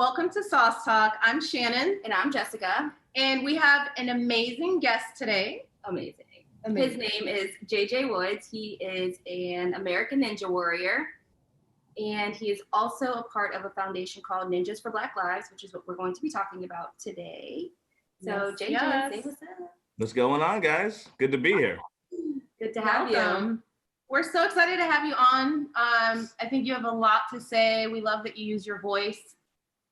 Welcome to Sauce Talk. I'm Shannon. And I'm Jessica. And we have an amazing guest today. Amazing. His name is JJ Woods. He is an American Ninja Warrior. And he is also a part of a foundation called Ninjas for Black Lives, which is what we're going to be talking about today. So JJ, say what's up. What's going on, guys? Good to be here. Good to have you. We're so excited to have you on. I think you have a lot to say. We love that you use your voice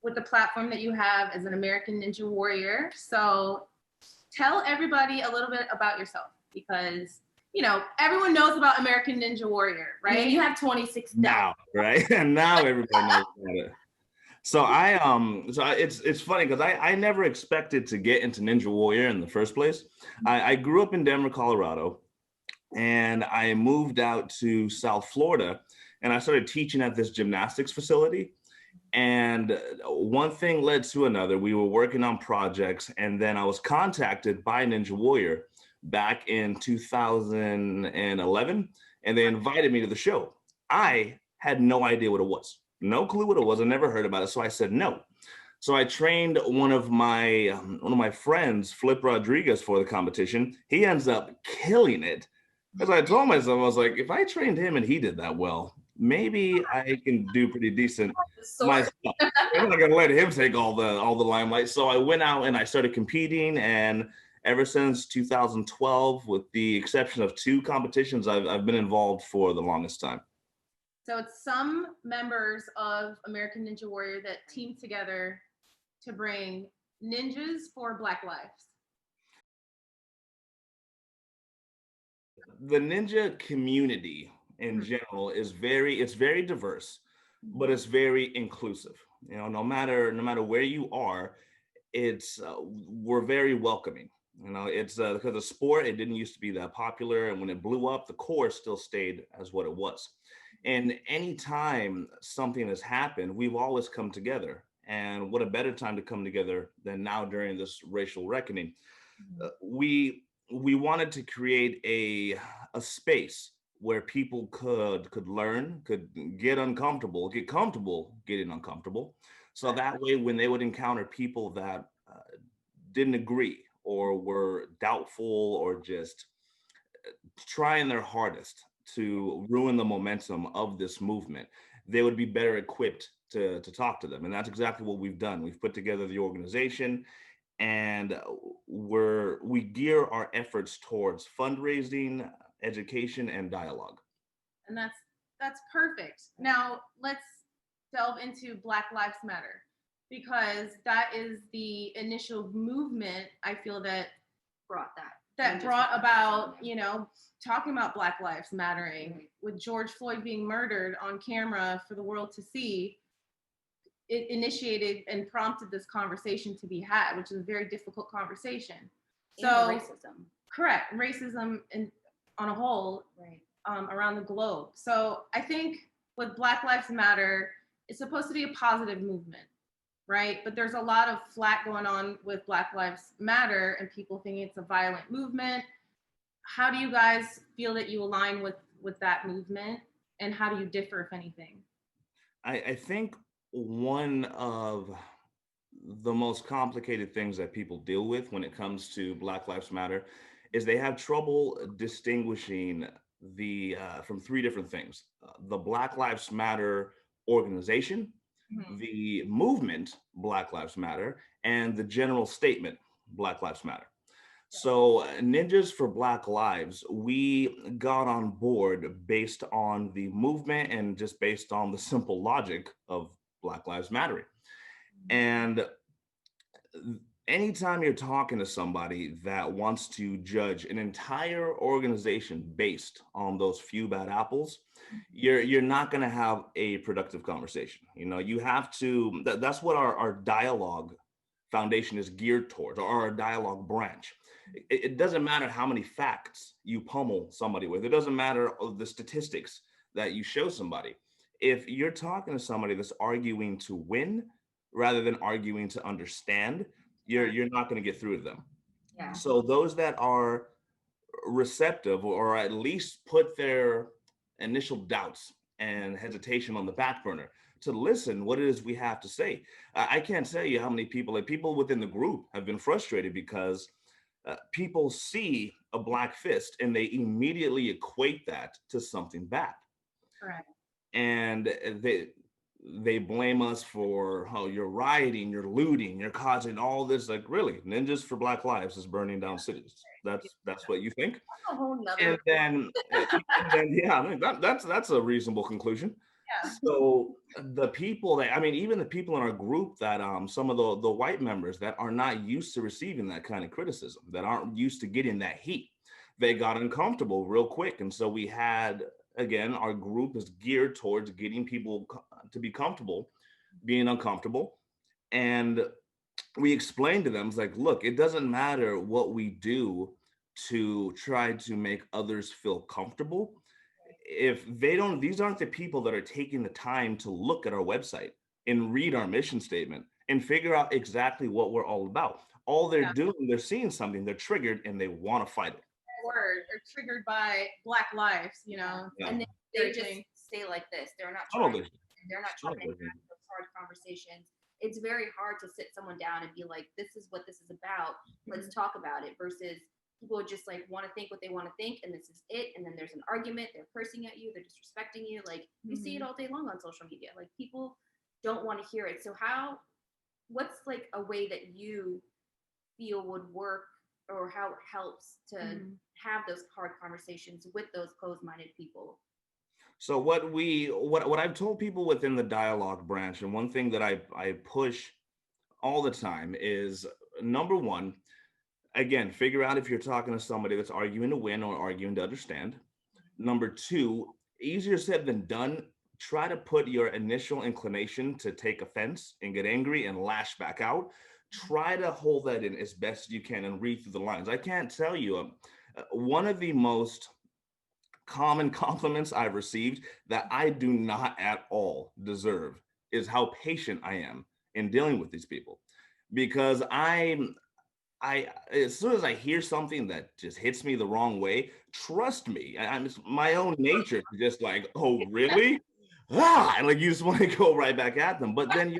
with the platform that you have as an American Ninja Warrior. So tell everybody a little bit about yourself, because you know everyone knows about American Ninja Warrior, right? And you have 26 now, right? And now everybody knows about it. So it's funny because I never expected to get into Ninja Warrior in the first place. I grew up in Denver, Colorado, and I moved out to South Florida, and I started teaching at this gymnastics facility. And one thing led to another. We were working on projects, and then I was contacted by Ninja Warrior back in 2011, and they invited me to the show. I had no idea what it was, no clue what it was. I never heard about it, so I said no. So I trained one of my friends, Flip Rodriguez, for the competition. He ends up killing it. As I told myself, I was like, if I trained him and he did that well, maybe I can do pretty decent myself. I'm not gonna let him take all the limelight. So I went out and I started competing, and ever since 2012, with the exception of 2 competitions, I've been involved for the longest time. So it's some members of American Ninja Warrior that team together to bring ninjas for Black lives. The ninja community in general is very diverse, but it's very inclusive. You know, no matter where you are, we're very welcoming. You know, it's because the sport, it didn't used to be that popular, and when it blew up, the core still stayed as what it was. And anytime something has happened, we've always come together. And what a better time to come together than now during this racial reckoning. We wanted to create a space where people could learn, could get comfortable getting uncomfortable. So that way, when they would encounter people that didn't agree or were doubtful or just trying their hardest to ruin the momentum of this movement, they would be better equipped to talk to them. And that's exactly what we've done. We've put together the organization, and we gear our efforts towards fundraising, education, and dialogue. And that's perfect. Now let's delve into Black Lives Matter, because that is the initial movement I feel that brought about, you know, talking about Black Lives Mattering, with George Floyd being murdered on camera for the world to see. It initiated and prompted this conversation to be had, which is a very difficult conversation. So racism. Correct. Racism on a whole, right, around the globe. So I think with Black Lives Matter, it's supposed to be a positive movement, right? But there's a lot of flack going on with Black Lives Matter, and people thinking it's a violent movement. How do you guys feel that you align with that movement, and how do you differ, if anything? I think one of the most complicated things that people deal with when it comes to Black Lives Matter is they have trouble distinguishing from 3 different things: the Black Lives Matter organization, the movement Black Lives Matter, and the general statement Black Lives Matter. So Ninjas for Black Lives, we got on board based on the movement and just based on the simple logic of Black Lives Mattering. And anytime you're talking to somebody that wants to judge an entire organization based on those few bad apples, you're not going to have a productive conversation. You know, you have to, that's what our dialogue foundation is geared towards, or our dialogue branch. It doesn't matter how many facts you pummel somebody with. It doesn't matter the statistics that you show somebody. If you're talking to somebody that's arguing to win rather than arguing to understand, you're not going to get through to them. Yeah. So those that are receptive, or at least put their initial doubts and hesitation on the back burner to listen what it is we have to say. I can't tell you how many people, like people within the group, have been frustrated because people see a black fist and they immediately equate that to something bad. Correct. And they blame us for, oh, you're rioting, you're looting, you're causing all this. Like, really, Ninjas for Black Lives is burning down cities. That's what you think? That's a whole nother. And then yeah, I mean, that's a reasonable conclusion. Yeah. So the people that, I mean, even the people in our group that some of the white members that are not used to receiving that kind of criticism, that aren't used to getting that heat, they got uncomfortable real quick. And so we had, again, our group is geared towards getting people to be comfortable being uncomfortable. And we explained to them, it's like, look, it doesn't matter what we do to try to make others feel comfortable. If they don't, these aren't the people that are taking the time to look at our website and read our mission statement and figure out exactly what we're all about. All they're doing, they're seeing something, they're triggered, and they want to fight it. Or triggered by Black lives, you know. Yeah. And they just say like this. They're not trying. They're not trying to have those hard conversations. It's very hard to sit someone down and be like, this is what this is about. Let's talk about it. Versus people just like want to think what they want to think, and this is it. And then there's an argument. They're cursing at you. They're disrespecting you. Like you see it all day long on social media. Like people don't want to hear it. So what's like a way that you feel would work, or how it helps to have those hard conversations with those closed-minded people? So what I've told people within the dialogue branch, and one thing that I push all the time is, number one, again, figure out if you're talking to somebody that's arguing to win or arguing to understand. Number two, easier said than done. Try to put your initial inclination to take offense and get angry and lash back out. Try to hold that in as best as you can and read through the lines. I can't tell you, one of the most common compliments I've received that I do not at all deserve is how patient I am in dealing with these people. Because I as soon as I hear something that just hits me the wrong way, trust me, I'm my own nature to just like, oh really? And like you just want to go right back at them. But then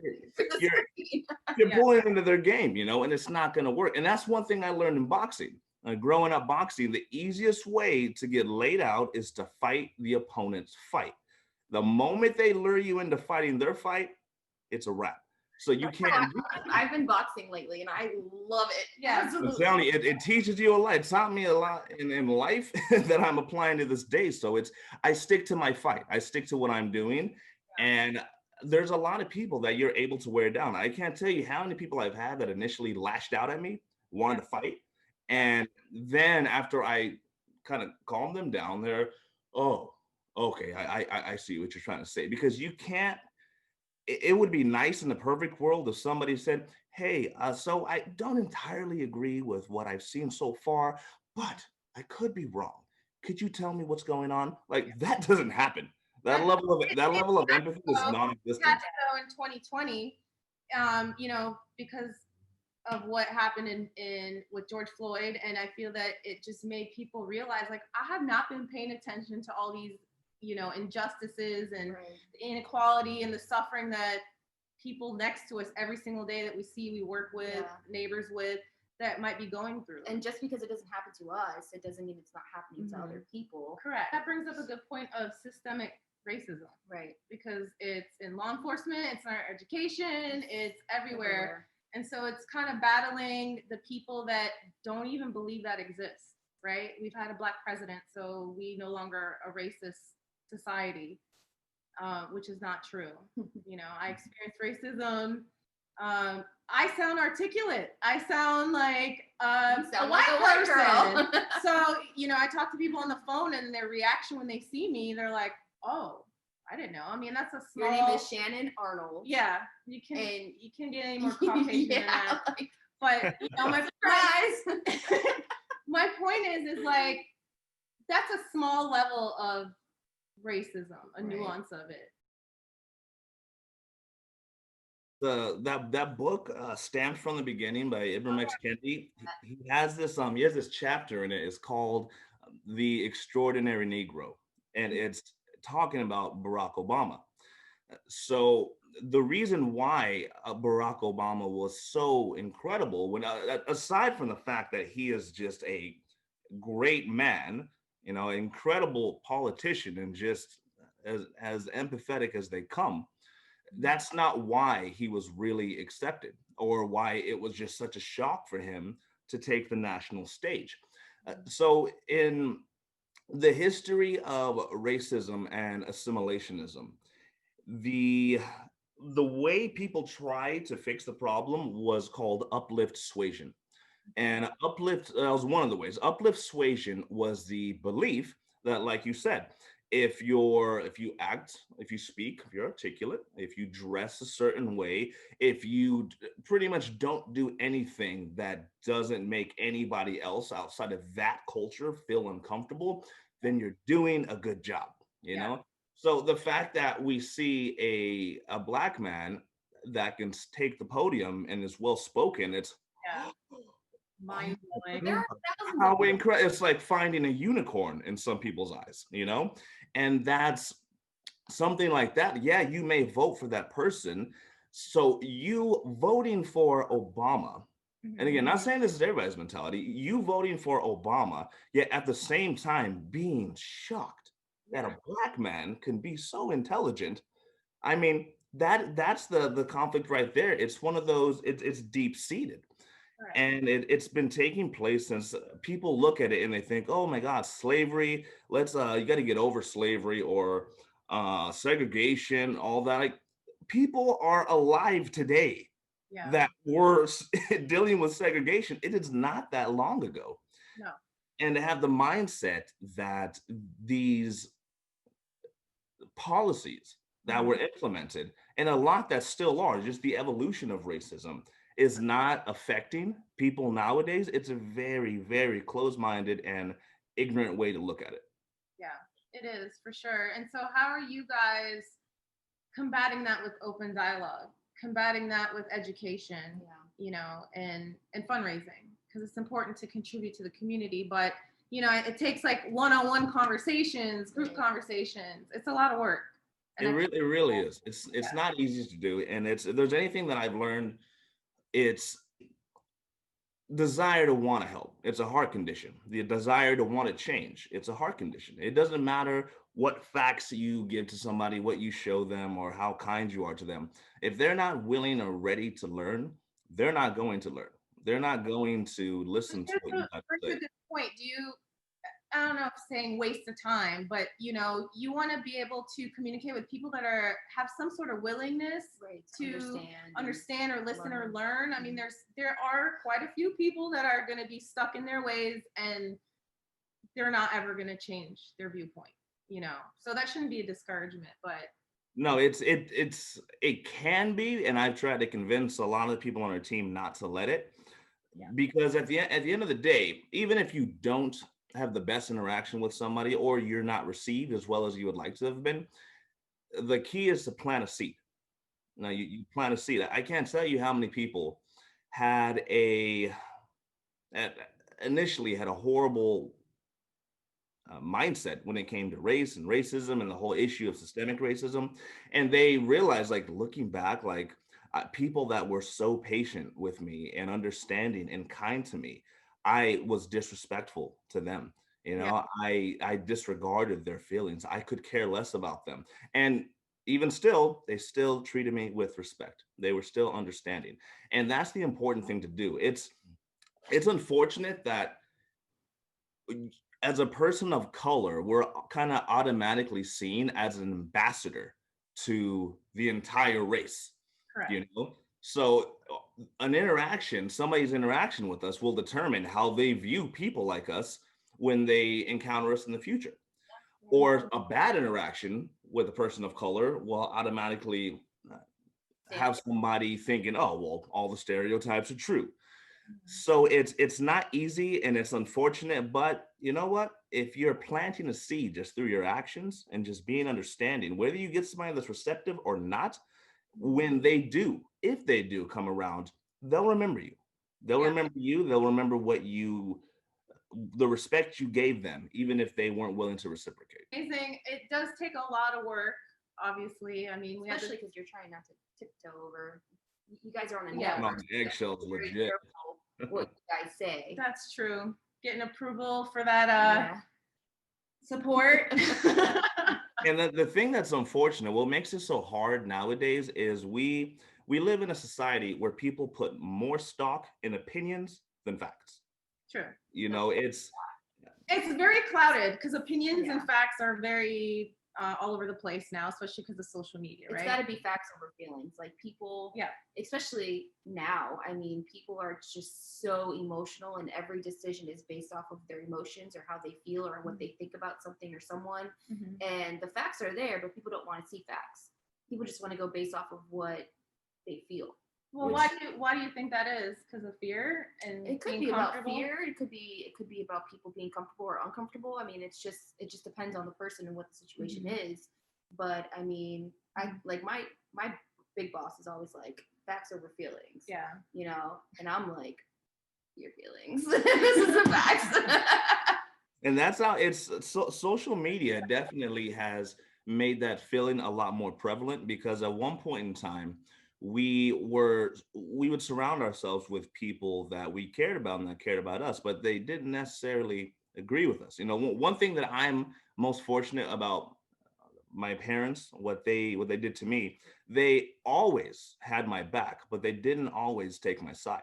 you're pulling into their game, you know, and it's not going to work. And that's one thing I learned in boxing. Growing up boxing, the easiest way to get laid out is to fight the opponent's fight. The moment they lure you into fighting their fight, it's a wrap. So you can't. I've been boxing lately, and I love it. Yeah, absolutely. I'm telling you, it teaches you a lot. It taught me a lot in life that I'm applying to this day. So I stick to my fight. I stick to what I'm doing, and there's a lot of people that you're able to wear down. I can't tell you how many people I've had that initially lashed out at me, wanted to fight. And then after I kind of calmed them down, they're, oh, okay, I see what you're trying to say. Because you can't, it would be nice in the perfect world if somebody said, hey, so I don't entirely agree with what I've seen so far, but I could be wrong. Could you tell me what's going on? Like, that doesn't happen. That level of empathy is non-existent. Had to go in 2020, you know, because of what happened in with George Floyd, and I feel that it just made people realize, like, I have not been paying attention to all these, you know, injustices and the inequality and the suffering that people next to us every single day that we see, we work with, neighbors with, that might be going through. And just because it doesn't happen to us, it doesn't mean it's not happening to other people. Correct. That brings up a good point of systemic racism, right? Because it's in law enforcement, it's in our education, it's everywhere. And so it's kind of battling the people that don't even believe that exists, right? We've had a Black president, so we no longer a racist society, which is not true. You know, I experienced racism. I sound articulate. I sound like a white person. So, you know, I talk to people on the phone, and their reaction when they see me, they're like, oh, I didn't know. I mean, that's a small... Your name is Shannon Arnold. Yeah, you can get any more Caucasian than that. But, you know, my point is like, that's a small level of racism, a nuance of it. That book, Stamped from the Beginning by Ibram X. Kendi, he has this chapter in it. It's called The Extraordinary Negro. And it's talking about Barack Obama. So the reason why Barack Obama was so incredible, when aside from the fact that he is just a great man, incredible politician, and just as empathetic as they come, that's not why he was really accepted, or why it was just such a shock for him to take the national stage. So in the history of racism and assimilationism, the the way people tried to fix the problem was called uplift suasion. And uplift, that was one of the ways. Uplift suasion was the belief that, like you said, if you act, if you speak, if you're articulate, if you dress a certain way, if you pretty much don't do anything that doesn't make anybody else outside of that culture feel uncomfortable, then you're doing a good job, you know? So the fact that we see a black man that can take the podium and is well spoken, it's mind blowing. There are thousands how of them. incredible. It's like finding a unicorn in some people's eyes, and that's something like that. Yeah, you may vote for that person. So you voting for Obama, and again, not saying this is everybody's mentality, you voting for Obama, yet at the same time being shocked that a black man can be so intelligent. I mean, that's the conflict right there. It's one of those, it's deep seated. Right. And it's been taking place since people look at it and they think, oh my God, slavery, let's you got to get over slavery, or segregation, all that. Like, people are alive today that were dealing with segregation. It is not that long ago. No. And to have the mindset that these policies that were implemented, and a lot that still are, just the evolution of racism, is not affecting people nowadays, it's a very, very closed-minded and ignorant way to look at it. Yeah, it is for sure. And so how are you guys combating that with open dialogue, combating that with education, and fundraising? Because it's important to contribute to the community, but it takes like one-on-one conversations, group conversations. It's a lot of work. And it really is. It's not easy to do. And if there's anything that I've learned, it's desire to want to help. It's a heart condition. The desire to want to change. It's a heart condition. It doesn't matter what facts you give to somebody, what you show them, or how kind you are to them. If they're not willing or ready to learn, they're not going to learn. They're not going to listen to what you have to say. That's a good point. I don't know if saying waste of time, but you want to be able to communicate with people that have some sort of willingness to understand or listen or learn. I mean, there are quite a few people that are going to be stuck in their ways, and they're not ever going to change their viewpoint. So that shouldn't be a discouragement, but no, it can be, and I've tried to convince a lot of people on our team not to let it, because at the end of the day, even if you don't have the best interaction with somebody, or you're not received as well as you would like to have been, the key is to plant a seed. Now, you plant a seed. I can't tell you how many people initially had a horrible mindset when it came to race and racism and the whole issue of systemic racism. And they realized, like, looking back, like, people that were so patient with me and understanding and kind to me, I was disrespectful to them. I disregarded their feelings. I could care less about them. And even still, they still treated me with respect. They were still understanding. And that's the important thing to do. It's unfortunate that as a person of color, we're kind of automatically seen as an ambassador to the entire race. correct. So somebody's interaction with us will determine how they view people like us when they encounter us in the future. Or a bad interaction with a person of color will automatically have somebody thinking, oh, well, all the stereotypes are true. So it's not easy, and it's unfortunate, but you know what? If you're planting a seed just through your actions and just being understanding, whether you get somebody that's receptive or not, when if they do come around, they'll remember you. They'll remember you. They'll remember what you the respect you gave them, even if they weren't willing to reciprocate. Amazing. It does take a lot of work, obviously. I mean, especially because you're trying not to tiptoe over. You guys are on a Yeah. I'm network. on eggshells, Very legit. careful what you guys say. that's true. Getting approval for that Yeah. support. And the thing that's unfortunate, what makes it so hard nowadays is we live in a society where people put more stock in opinions than facts. True. You know, it's very clouded because opinions Yeah. and facts are very all over the place now, especially because of social media, right? It's got to be facts over feelings. Like people, Yeah. especially now, I mean, people are just so emotional, and every decision is based off of their emotions or how they feel or what they think about something or someone. Mhm. And the facts are there, but people don't want to see facts. People just want to go based off of what they feel. Well, why do you think that is? Because of fear and It could being be about comfortable? fear. It could be about people being comfortable or uncomfortable. I mean, it just depends on the person and what the situation is. But I mean, I like my big boss is always like facts over feelings. Yeah. You know, and I'm like, your feelings. This is the facts. and that's how it's social media definitely has made that feeling a lot more prevalent, because at one point in time we would surround ourselves with people that we cared about and that cared about us, but they didn't necessarily agree with us. You know, one thing that I'm most fortunate about my parents, what they did to me, they always had my back, but they didn't always take my side.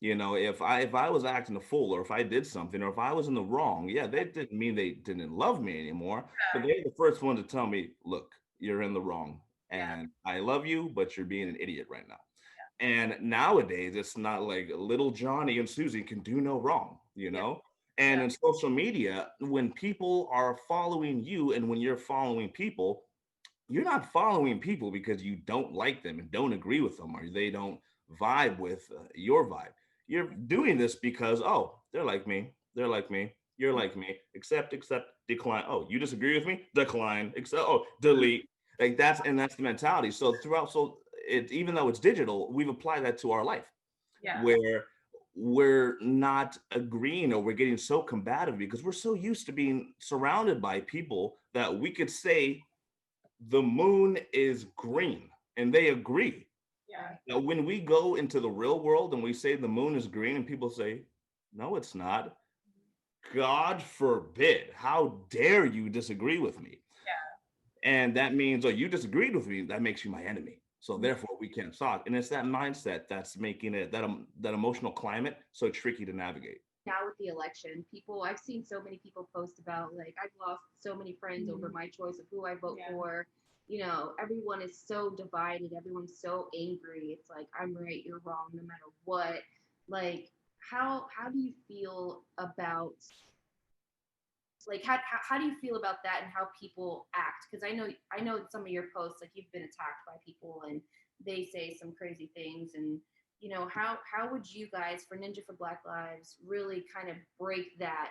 You know, if I was acting a fool, or if I did something, or if I was in the wrong, yeah, they didn't mean they didn't love me anymore, but they're the first one to tell me, look, you're in the wrong, and I love you, but you're being an idiot right now. And nowadays, it's not like little Johnny and Susie can do no wrong, you know? And in social media, when people are following you and when you're following people, you're not following people because you don't like them and don't agree with them, or they don't vibe with your vibe. You're doing this because, oh, they're like me, they're like me, you're like me, accept, decline. Oh, you disagree with me? Decline, accept, oh, delete. Like that's the mentality. So throughout, so it, even though it's digital, we've applied that to our life, Yeah. where we're not agreeing, or we're getting so combative because we're so used to being surrounded by people that we could say the moon is green and they agree. Yeah. Now, when we go into the real world and we say the moon is green and people say, no, it's not, God forbid, how dare you disagree with me? Yeah. And that means, oh, you disagreed with me, that makes you my enemy. So therefore we can't talk. And it's that mindset that's making it, that emotional climate so tricky to navigate. Now with the election, I've seen so many people post about, like, I've lost so many friends over my choice of who I vote for. You know, everyone is so divided. Everyone's so angry. It's like, I'm right, you're wrong, no matter what. Like, how do you feel about, like, how do you feel about that and how people act? Because I know some of your posts, like, you've been attacked by people and they say some crazy things. And you know, how would you guys, for Ninja for Black Lives, really kind of break that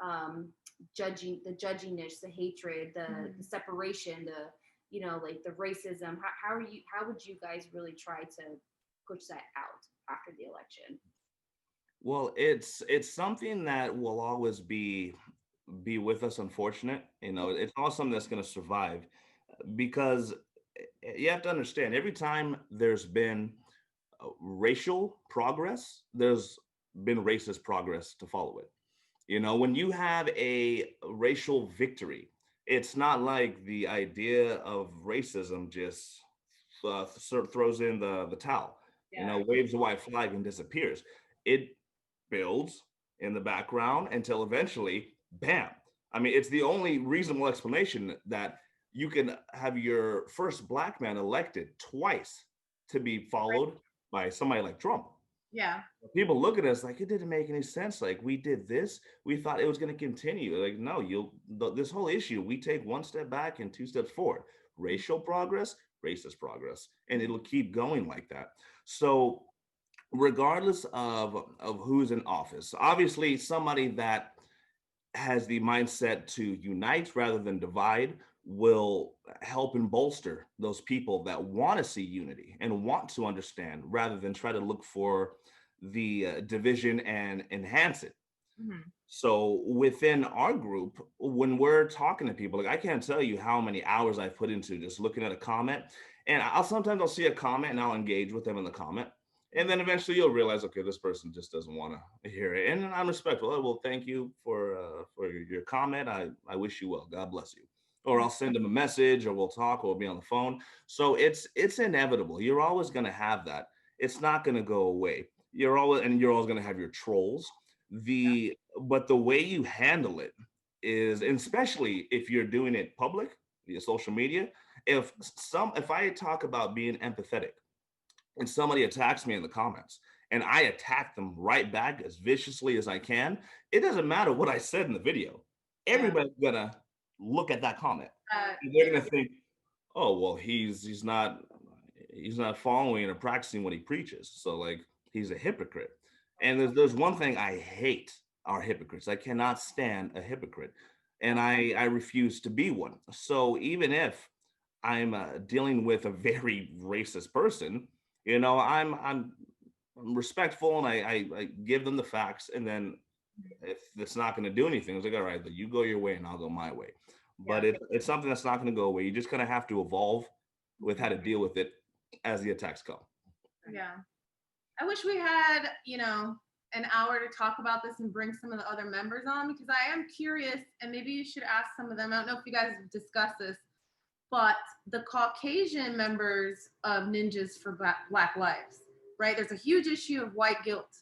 the judginess, the hatred, the separation, the, you know, like the racism? How would you guys really try to push that out after the election? Well, it's something that will always be with us, unfortunate. You know, it's not something that's going to survive, because you have to understand, every time there's been racial progress, there's been racist progress to follow it. You know, when you have a racial victory, it's not like the idea of racism just sort of throws in the towel, you know, waves a white flag and disappears. It builds in the background until eventually, bam. I mean, it's the only reasonable explanation that you can have your first black man elected twice to be followed by somebody like Trump. Yeah. People look at us like it didn't make any sense. Like, we did this, we thought it was going to continue. Like, no, this whole issue, we take one step back and two steps forward. Racial progress, racist progress, and it'll keep going like that. So regardless of who's in office, obviously somebody that has the mindset to unite rather than divide will help and bolster those people that want to see unity and want to understand rather than try to look for the division and enhance it. So within our group, when we're talking to people, like I can't tell you how many hours I've put into just looking at a comment. And I'll see a comment and I'll engage with them in the comment. And then eventually you'll realize, okay, this person just doesn't want to hear it. And I'm respectful. Oh, well, thank you for your comment. I wish you well. God bless you. Or I'll send them a message, or we'll talk, or we'll be on the phone. So it's inevitable. You're always going to have that. It's not going to go away. You're always going to have your trolls. But the way you handle it is, and especially if you're doing it public via social media, if I talk about being empathetic and somebody attacks me in the comments and I attack them right back as viciously as I can, it doesn't matter what I said in the video. Everybody's gonna look at that comment. And they're gonna think, oh, well, he's not following or practicing what he preaches. So like he's a hypocrite. And there's one thing I hate are hypocrites. I cannot stand a hypocrite. And I refuse to be one. So even if I'm dealing with a very racist person, you know, I'm respectful and I give them the facts. And then if it's not going to do anything, it's like, all right, you go your way and I'll go my way. But it's something that's not going to go away. You just kind of have to evolve with how to deal with it as the attacks come. Yeah. I wish we had, an hour to talk about this and bring some of the other members on, because I am curious, and maybe you should ask some of them. I don't know if you guys have discussed this, but the Caucasian members of Ninjas for Black Lives, right? There's a huge issue of white guilt.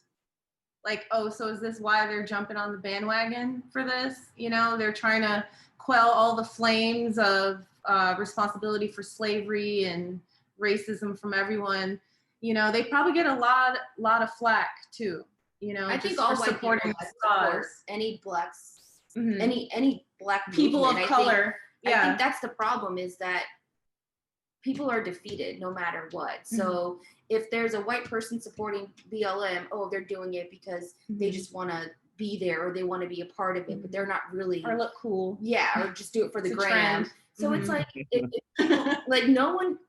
Like, oh, so is this why they're jumping on the bandwagon for this? They're trying to quell all the flames of responsibility for slavery and racism from everyone. They probably get a lot of flack too. I think all white people support any blacks, any black people of color. I think that's the problem, is that people are defeated no matter what. So if there's a white person supporting BLM, oh, they're doing it because they just want to be there, or they want to be a part of it, but they're not really, or look cool. Yeah, or just do it for the gram. So it's like, like no one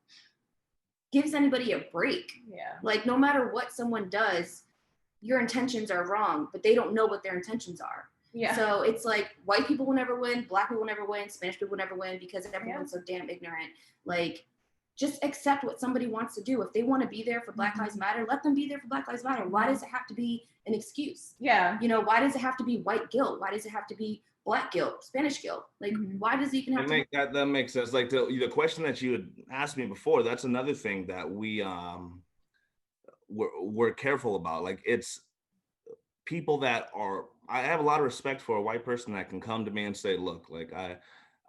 gives anybody a break. Yeah. Like no matter what someone does, your intentions are wrong, but they don't know what their intentions are. Yeah. So it's like white people will never win, black people will never win, Spanish people will never win, because everyone's so damn ignorant. Like, just accept what somebody wants to do. If they want to be there for Black Lives Matter, let them be there for Black Lives Matter. Why does it have to be an excuse? Yeah. Why does it have to be white guilt? Why does it have to be black guilt, Spanish guilt? Like, why does it even have to? That makes sense. Like the question that you had asked me before, that's another thing that we're careful about. Like, it's people that are, I have a lot of respect for a white person that can come to me and say, look, like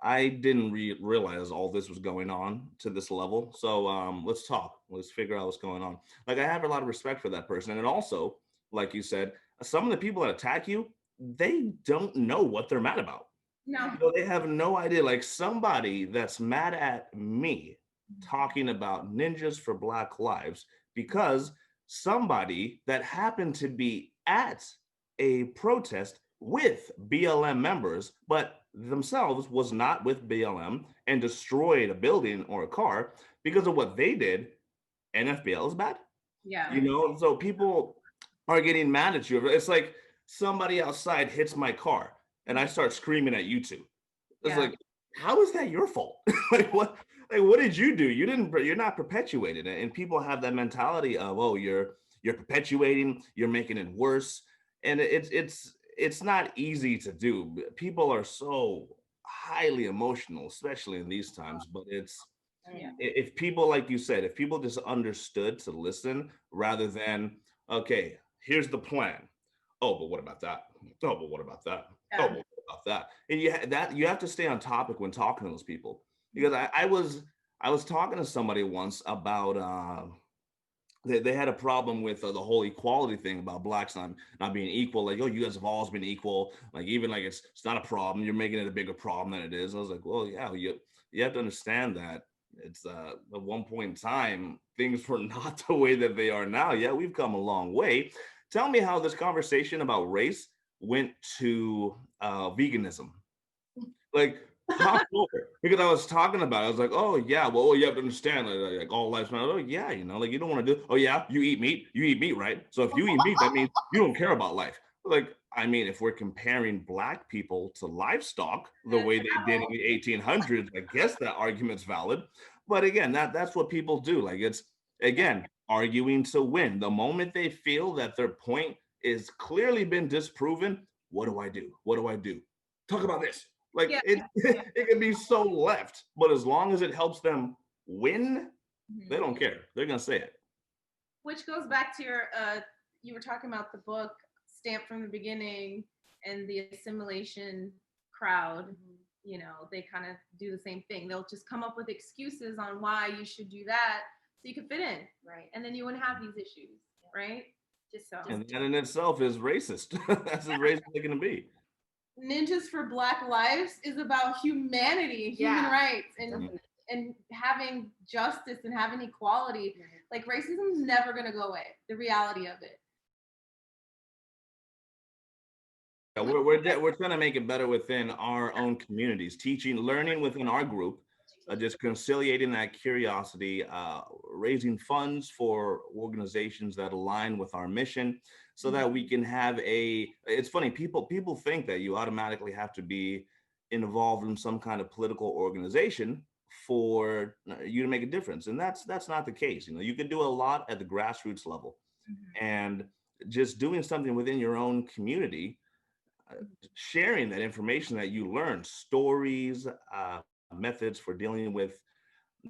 I didn't realize all this was going on to this level. So let's talk. Let's figure out what's going on. Like, I have a lot of respect for that person. And also, like you said, some of the people that attack you, they don't know what they're mad about. No. They have no idea. Like, somebody that's mad at me talking about Ninjas for Black Lives because somebody that happened to be at a protest with BLM members, but themselves was not with BLM, and destroyed a building or a car because of what they did, NFBL is bad. Yeah. So people are getting mad at you. It's like somebody outside hits my car and I start screaming at you two. It's like, how is that your fault? What did you do? You're not perpetuating it. And people have that mentality of, oh, you're perpetuating, you're making it worse. And it's not easy to do. People are so highly emotional, especially in these times. But if people, like you said, if people just understood to listen rather than, okay, here's the plan. Oh, but what about that? Oh, but what about that? Yeah. Oh, but what about that? And you have to stay on topic when talking to those people, because I was talking to somebody once about they had a problem with the whole equality thing about blacks not being equal. Like, oh, you guys have always been equal. Like, even like it's not a problem. You're making it a bigger problem than it is. I was like, well, yeah, you have to understand that it's at one point in time, things were not the way that they are now. Yeah, we've come a long way. Tell me how this conversation about race went to veganism. Like, because I was talking about it. I was like, oh yeah, well, you have to understand, like all lives matter. Oh yeah, like you don't want to do. Oh yeah, you eat meat, right? So if you eat meat, that means you don't care about life. Like, I mean, if we're comparing Black people to livestock the way they did in the 1800s, I guess that argument's valid. But again, that's what people do. Like, it's, again, arguing to win. The moment they feel that their point is clearly been disproven, what do I do? What do I do? Talk about this. Like, Yeah. it can be so left, but as long as it helps them win, they don't care. They're gonna say it. Which goes back to your you were talking about the book Stamped from the Beginning and the assimilation crowd. You know, they kind of do the same thing. They'll just come up with excuses on why you should do that so you can fit in, Right. and then you wouldn't have these issues, right? And that in itself is racist. That's as racist as it can be. Ninjas for Black Lives is about humanity, human rights, and having justice and having equality. Like, racism is never going to go away. The reality of it. We're trying to make it better within our own communities, teaching, learning within our group, just conciliating that curiosity, raising funds for organizations that align with our mission, so that we can have a. It's funny, people think that you automatically have to be involved in some kind of political organization for you to make a difference, and that's not the case. You know, you can do a lot at the grassroots level, and just doing something within your own community, sharing that information that you learn, stories, methods for dealing with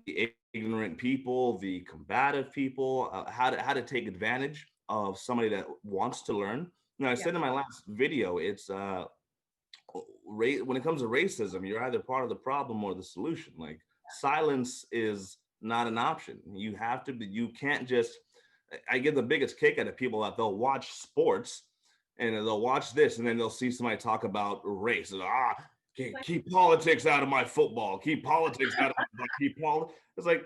the ignorant people, the combative people, how to take advantage of somebody that wants to learn. You know, I said in my last video, it's when it comes to racism, you're either part of the problem or the solution. Like, silence is not an option. You have to be. You can't just. I get the biggest kick out of people that they'll watch sports and they'll watch this, and then they'll see somebody talk about race. And, keep politics out of my football. Keep politics out of my It's like,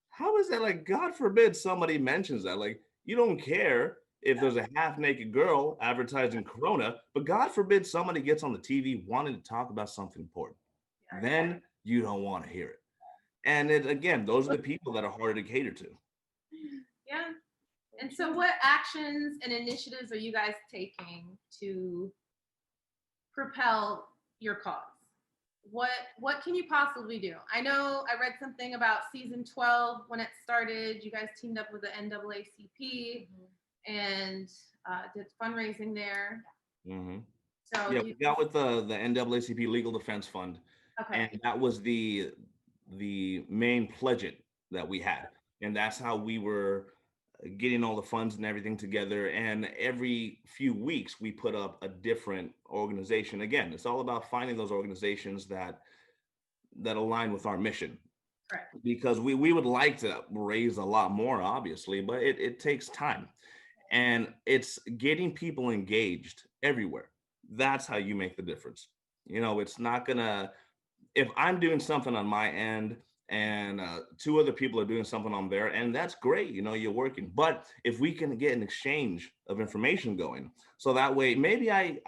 how is that? Like, God forbid somebody mentions that. Like, you don't care if there's a half-naked girl advertising Corona, but God forbid somebody gets on the TV wanting to talk about something important. Then you don't want to hear it. And again, those are the people that are harder to cater to. Yeah. And so what actions and initiatives are you guys taking to propel your cause? What can you possibly do? I know I read something about season 12 when it started. You guys teamed up with the NAACP and did fundraising there. So we got with the NAACP Legal Defense Fund, and that was the main pledge that we had, and that's how we were getting all the funds and everything together. And every few weeks we put up a different organization. Again, it's all about finding those organizations that align with our mission. Correct. Because we would like to raise a lot more, obviously, but it takes time. And it's getting people engaged everywhere. That's how you make the difference. You know, it's not gonna, if I'm doing something on my end and two other people are doing something on there, and that's great, you know, you're working. But if we can get an exchange of information going, so that way, maybe I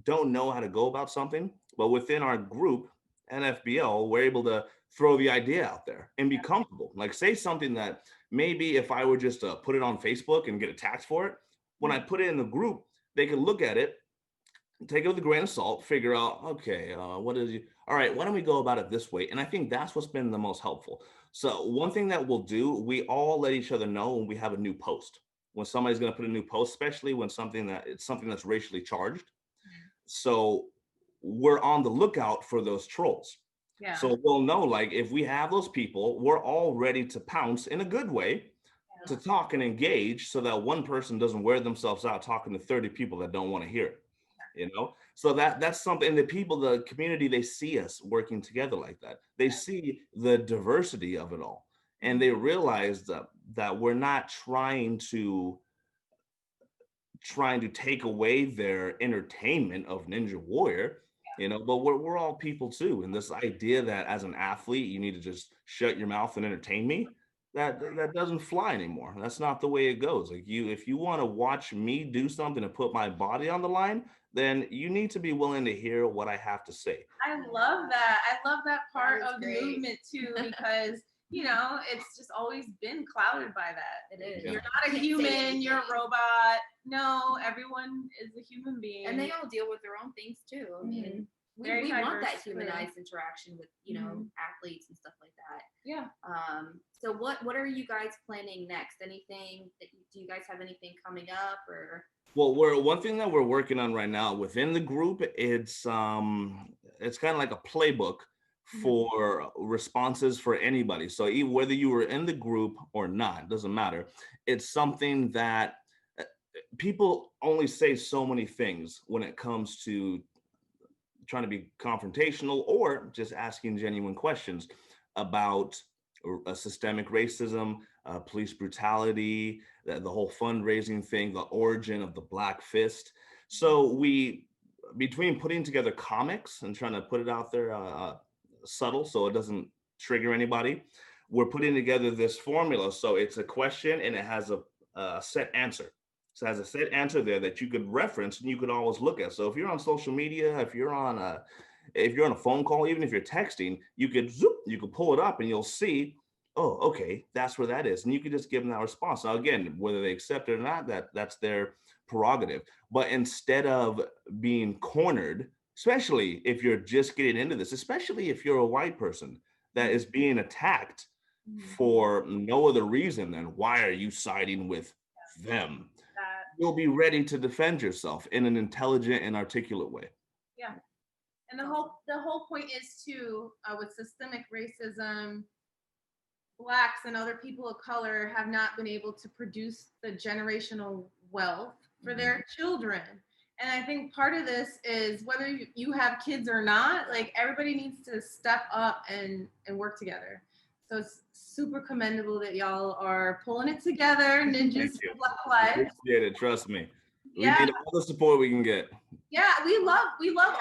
don't know how to go about something, but within our group, NFBL, we're able to throw the idea out there and be comfortable. Like, say something that maybe if I were just to put it on Facebook and get attacked for it, when I put it in the group, they can look at it, take it with a grain of salt, figure out, okay, what is you? All right, why don't we go about it this way? And I think that's what's been the most helpful. So one thing that we'll do, we all let each other know when we have a new post. When somebody's going to put a new post, especially when it's something that's racially charged. So we're on the lookout for those trolls. Yeah. So we'll know, like, if we have those people, we're all ready to pounce in a good way, to talk and engage, so that one person doesn't wear themselves out talking to 30 people that don't want to hear it. You know, so that's something. The people, the community, they see us working together like that. They see the diversity of it all, and they realize that we're not trying to take away their entertainment of Ninja Warrior, you know, but we're all people too. And this idea that as an athlete you need to just shut your mouth and entertain me, that doesn't fly anymore. That's not the way it goes. Like, if you want to watch me do something and put my body on the line, then you need to be willing to hear what I have to say. I love that. I love that part of the movement too, because you know, it's just always been clouded by that. It is. Yeah. You're not a human, you're a robot. No, everyone is a human being. And they all deal with their own things too. I mean, we want that humanized interaction with, you know, athletes and stuff like that. Yeah. So what are you guys planning next? Anything do you guys have anything coming up or? Well, one thing that we're working on right now within the group, it's kind of like a playbook for responses for anybody. So even whether you were in the group or not, doesn't matter. It's something that people only say so many things when it comes to trying to be confrontational or just asking genuine questions about systemic racism, police brutality, the whole fundraising thing, the origin of the Black Fist. So we, between putting together comics and trying to put it out there subtle so it doesn't trigger anybody, we're putting together this formula. So it's a question and it has a set answer. So it has a set answer there that you could reference and you could always look at. So if you're on social media, if you're on a phone call, even if you're texting, you could pull it up and you'll see, oh, okay, that's where that is. And you can just give them that response. Now, again, whether they accept it or not, that's their prerogative. But instead of being cornered, especially if you're just getting into this, especially if you're a white person that is being attacked for no other reason than why are you siding with them? You'll be ready to defend yourself in an intelligent and articulate way. Yeah. And the whole point is too, with systemic racism, Blacks and other people of color have not been able to produce the generational wealth for their children. And I think part of this is whether you have kids or not, like everybody needs to step up and work together. So it's super commendable that y'all are pulling it together, Ninjas for Black Lives. Appreciate it, trust me. We need all the support we can get. Yeah, we love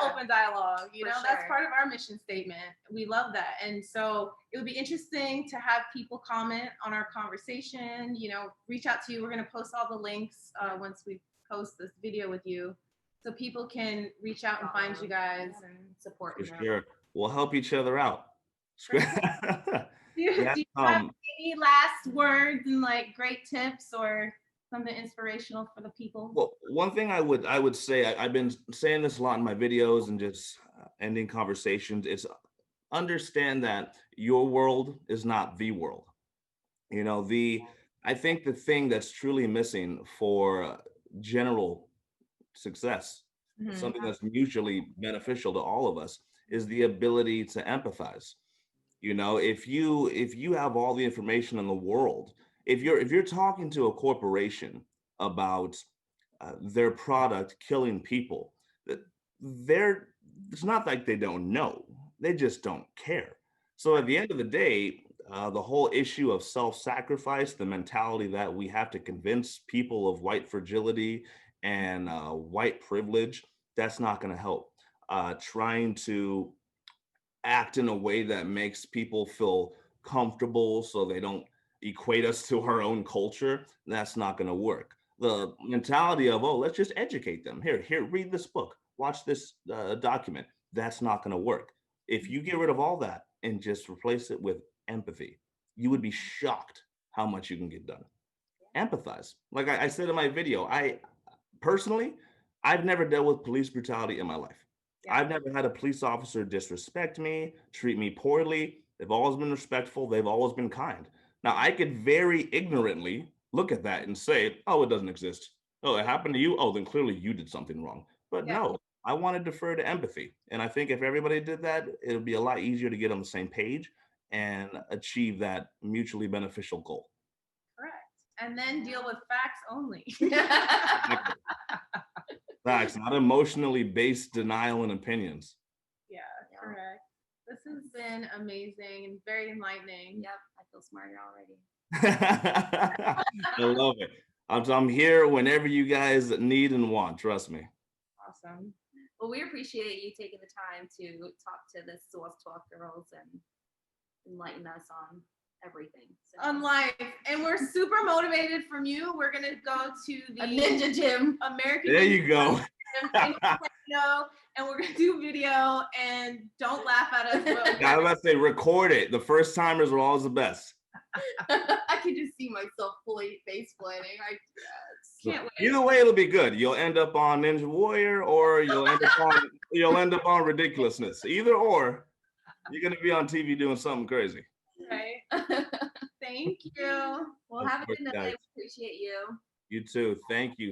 open dialogue. You know, that's sure. part of our mission statement. We love that. And so it would be interesting to have people comment on our conversation, you know, reach out to you. We're going to post all the links once we post this video with you so people can reach out and find you guys and support you. For sure. We'll help each other out. Do you have any last words and like great tips or something inspirational for the people? Well, one thing I would say, I've been saying this a lot in my videos and just ending conversations, is understand that your world is not the world. You know, I think the thing that's truly missing for general success, something that's mutually beneficial to all of us, is the ability to empathize. You know, if you have all the information in the world, if you're talking to a corporation about their product killing people, it's not like they don't know, they just don't care. So at the end of the day, the whole issue of self-sacrifice, the mentality that we have to convince people of white fragility and white privilege, that's not going to help. Trying to act in a way that makes people feel comfortable so they don't equate us to our own culture, that's not going to work. The mentality of, oh, let's just educate them. Here, read this book, watch this document, that's not going to work. If you get rid of all that and just replace it with empathy, you would be shocked how much you can get done. Empathize. Like I said in my video, I've never dealt with police brutality in my life. Yeah. I've never had a police officer disrespect me, treat me poorly. They've always been respectful. They've always been kind. Now, I could very ignorantly look at that and say, oh, it doesn't exist. Oh, it happened to you? Oh, then clearly you did something wrong. But no, I want to defer to empathy. And I think if everybody did that, it would be a lot easier to get on the same page and achieve that mutually beneficial goal. Correct. And then deal with facts only. Facts, not emotionally based denial and opinions. Yeah, correct. This has been amazing and very enlightening. Yep, I feel smarter already. I love it. I'm here whenever you guys need and want, trust me. Awesome. Well, we appreciate you taking the time to talk to the SauceTLK girls and enlighten us on everything. So. On life. And we're super motivated from you. We're going to go to the Ninja Gym. American There you go. in know, and we're gonna do video, and don't laugh at us. I was about to say, record it. The first timers are always the best. I can just see myself fully face planting. I can't wait. Either way, it'll be good. You'll end up on Ninja Warrior, or you'll end up on ridiculousness. Either or, you're gonna be on TV doing something crazy. Right. Thank you. Well, have a good night. Appreciate you. You too. Thank you.